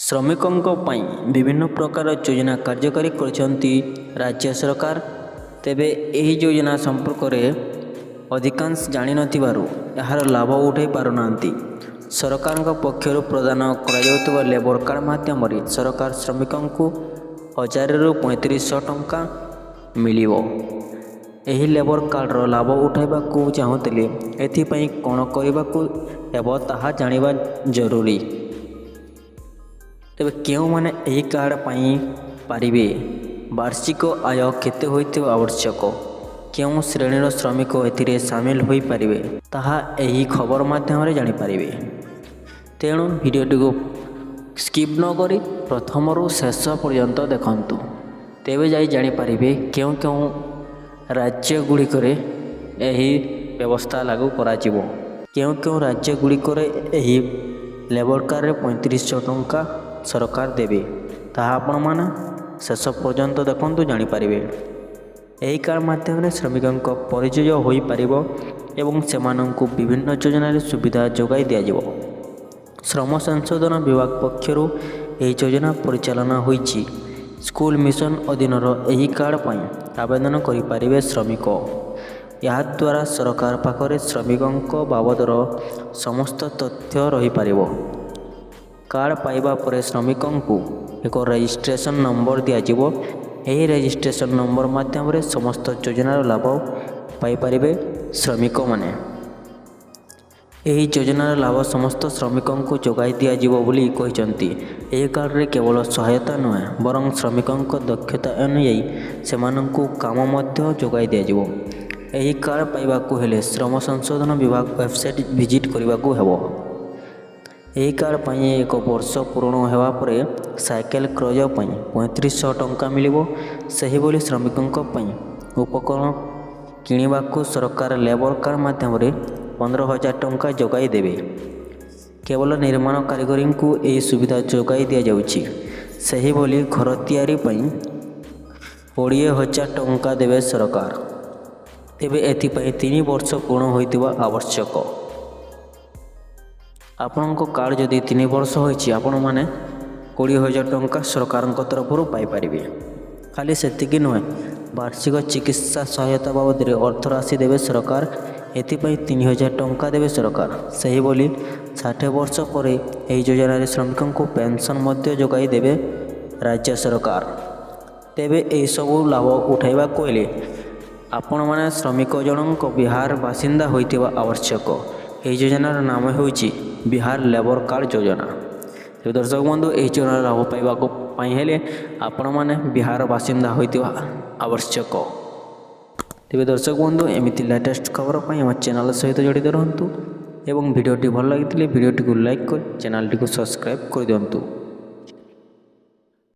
ଶ୍ରମିକଙ୍କ ପାଇଁ ବିଭିନ୍ନ ପ୍ରକାର ଯୋଜନା କାର୍ଯ୍ୟକାରୀ କରିଛନ୍ତି ରାଜ୍ୟ ସରକାର। ତେବେ ଏହି ଯୋଜନା ସମ୍ପର୍କରେ ଅଧିକାଂଶ ଜାଣିନଥିବାରୁ ଏହାର ଲାଭ ଉଠାଇ ପାରୁନାହାନ୍ତି। ସରକାରଙ୍କ ପକ୍ଷରୁ ପ୍ରଦାନ କରାଯାଉଥିବା ଲେବର କାର୍ଡ଼ ମାଧ୍ୟମରେ ସରକାର ଶ୍ରମିକଙ୍କୁ 1000ରୁ 3500 ଟଙ୍କା ମିଳିବ। ଏହି ଲେବର କାର୍ଡ଼ର ଲାଭ ଉଠାଇବାକୁ ଚାହୁଁଥିଲେ ଏଥିପାଇଁ କ'ଣ କରିବାକୁ ହେବ ତାହା ଜାଣିବା ଜରୁରୀ। ତେବେ କେଉଁମାନେ ଏହି କାର୍ଡ଼ ପାଇ ପାରିବେ? ବାର୍ଷିକ ଆୟ କେତେ ହୋଇଥିବା ଆବଶ୍ୟକ? କେଉଁ ଶ୍ରେଣୀର ଶ୍ରମିକ ଏଥିରେ ସାମିଲ ହୋଇପାରିବେ ତାହା ଏହି ଖବର ମାଧ୍ୟମରେ ଜାଣିପାରିବେ। ତେଣୁ ଭିଡ଼ିଓଟିକୁ ସ୍କିପ୍ ନକରି ପ୍ରଥମରୁ ଶେଷ ପର୍ଯ୍ୟନ୍ତ ଦେଖନ୍ତୁ। ତେବେ ଯାଇ ଜାଣିପାରିବେ କେଉଁ କେଉଁ ରାଜ୍ୟଗୁଡ଼ିକରେ ଏହି ବ୍ୟବସ୍ଥା ଲାଗୁ କରାଯିବ। କେଉଁ କେଉଁ ରାଜ୍ୟଗୁଡ଼ିକରେ ଏହି ଲେବର କାର୍ଡ଼ରେ 3500 ଟଙ୍କା ସରକାର ଦେବେ ତାହା ଆପଣମାନେ ଶେଷ ପର୍ଯ୍ୟନ୍ତ ଦେଖନ୍ତୁ, ଜାଣିପାରିବେ। ଏହି କାର୍ଡ଼ ମାଧ୍ୟମରେ ଶ୍ରମିକଙ୍କ ପରିଚୟ ହୋଇପାରିବ ଏବଂ ସେମାନଙ୍କୁ ବିଭିନ୍ନ ଯୋଜନାରେ ସୁବିଧା ଯୋଗାଇ ଦିଆଯିବ। ଶ୍ରମ ସଂଶୋଧନ ବିଭାଗ ପକ୍ଷରୁ ଏହି ଯୋଜନା ପରିଚାଳନା ହୋଇଛି। ସ୍କୁଲ ମିଶନ ଅଧୀନର ଏହି କାର୍ଡ଼ ପାଇଁ ଆବେଦନ କରିପାରିବେ ଶ୍ରମିକ। ଏହାଦ୍ୱାରା ସରକାର ପାଖରେ ଶ୍ରମିକଙ୍କ ବାବଦର ସମସ୍ତ ତଥ୍ୟ ରହିପାରିବ। କାର୍ଡ଼ ପାଇବା ପରେ ଶ୍ରମିକଙ୍କୁ ଏକ ରେଜିଷ୍ଟ୍ରେସନ ନମ୍ବର ଦିଆଯିବ। ଏହି ରେଜିଷ୍ଟ୍ରେସନ ନମ୍ବର ମାଧ୍ୟମରେ ସମସ୍ତ ଯୋଜନାର ଲାଭ ପାଇପାରିବେ ଶ୍ରମିକମାନେ। ଏହି ଯୋଜନାର ଲାଭ ସମସ୍ତ ଶ୍ରମିକଙ୍କୁ ଯୋଗାଇ ଦିଆଯିବ ବୋଲି କହିଛନ୍ତି। ଏହି କାର୍ଡ଼ରେ କେବଳ ସହାୟତା ନୁହେଁ ବରଂ ଶ୍ରମିକଙ୍କ ଦକ୍ଷତା ଅନୁଯାୟୀ ସେମାନଙ୍କୁ କାମ ମଧ୍ୟ ଯୋଗାଇ ଦିଆଯିବ। ଏହି କାର୍ଡ଼ ପାଇବାକୁ ହେଲେ ଶ୍ରମ ସଂଶୋଧନ ବିଭାଗ ୱେବସାଇଟ୍ ଭିଜିଟ୍ କରିବାକୁ ହେବ। ଏହି କାର୍ଡ଼ ପାଇଁ 1 ବର୍ଷ ପୂରଣ ହେବା ପରେ ସାଇକେଲ କ୍ରୟ ପାଇଁ 3500 ଟଙ୍କା ମିଳିବ। ସେହିଭଳି ଶ୍ରମିକଙ୍କ ପାଇଁ ଉପକରଣ କିଣିବାକୁ ସରକାର ଲେବର କାର୍ଡ଼ ମାଧ୍ୟମରେ 15000 ଟଙ୍କା ଯୋଗାଇ ଦେବେ। କେବଳ ନିର୍ମାଣ କାରିଗରଙ୍କୁ ଏହି ସୁବିଧା ଯୋଗାଇ ଦିଆଯାଉଛି। ସେହିଭଳି ଘର ତିଆରି ପାଇଁ 20000 ଟଙ୍କା ଦେବେ ସରକାର। ତେବେ ଏଥିପାଇଁ 3 ବର୍ଷ ପୂରଣ ହୋଇଥିବା ଆବଶ୍ୟକ। ଆପଣଙ୍କ କାର୍ଡ଼ ଯଦି 3 ବର୍ଷ ହୋଇଛି ଆପଣମାନେ 20000 ଟଙ୍କା ସରକାରଙ୍କ ତରଫରୁ ପାଇପାରିବେ। ଖାଲି ସେତିକି ନୁହେଁ, ବାର୍ଷିକ ଚିକିତ୍ସା ସହାୟତା ବାବଦରେ ଅର୍ଥରାଶି ଦେବେ ସରକାର। ଏଥିପାଇଁ 3000 ଟଙ୍କା ଦେବେ ସରକାର। ସେହିଭଳି 60 ବର୍ଷ ପରେ ଏହି ଯୋଜନାରେ ଶ୍ରମିକଙ୍କୁ ପେନ୍ସନ୍ ମଧ୍ୟ ଯୋଗାଇ ଦେବେ ରାଜ୍ୟ ସରକାର। ତେବେ ଏହିସବୁ ଲାଭ ଉଠାଇବାକୁ ହେଲେ ଆପଣମାନେ ଶ୍ରମିକ ଜଣଙ୍କ ବିହାର ବାସିନ୍ଦା ହୋଇଥିବା ଆବଶ୍ୟକ। ଏହି ଯୋଜନାର ନାମ ହେଉଛି ବିହାର ଲେବର କାର୍ଡ଼ ଯୋଜନା। ତେବେ ଦର୍ଶକ ବନ୍ଧୁ, ଏହି ଯୋଜନାର ଲାଭ ପାଇବାକୁ ହେଲେ ଆପଣମାନେ ବିହାର ବାସିନ୍ଦା ହୋଇଥିବା ଆବଶ୍ୟକ। ତେବେ ଦର୍ଶକ ବନ୍ଧୁ, ଏମିତି ଲେଟେଷ୍ଟ ଖବର ପାଇଁ ଆମ ଚ୍ୟାନେଲ ସହିତ ଜଡ଼ିତ ରହନ୍ତୁ ଏବଂ ଭିଡ଼ିଓଟି ଭଲ ଲାଗିଥିଲେ ଭିଡ଼ିଓଟିକୁ ଲାଇକ୍ କରି ଚ୍ୟାନେଲଟିକୁ ସବସ୍କ୍ରାଇବ୍ କରିଦିଅନ୍ତୁ।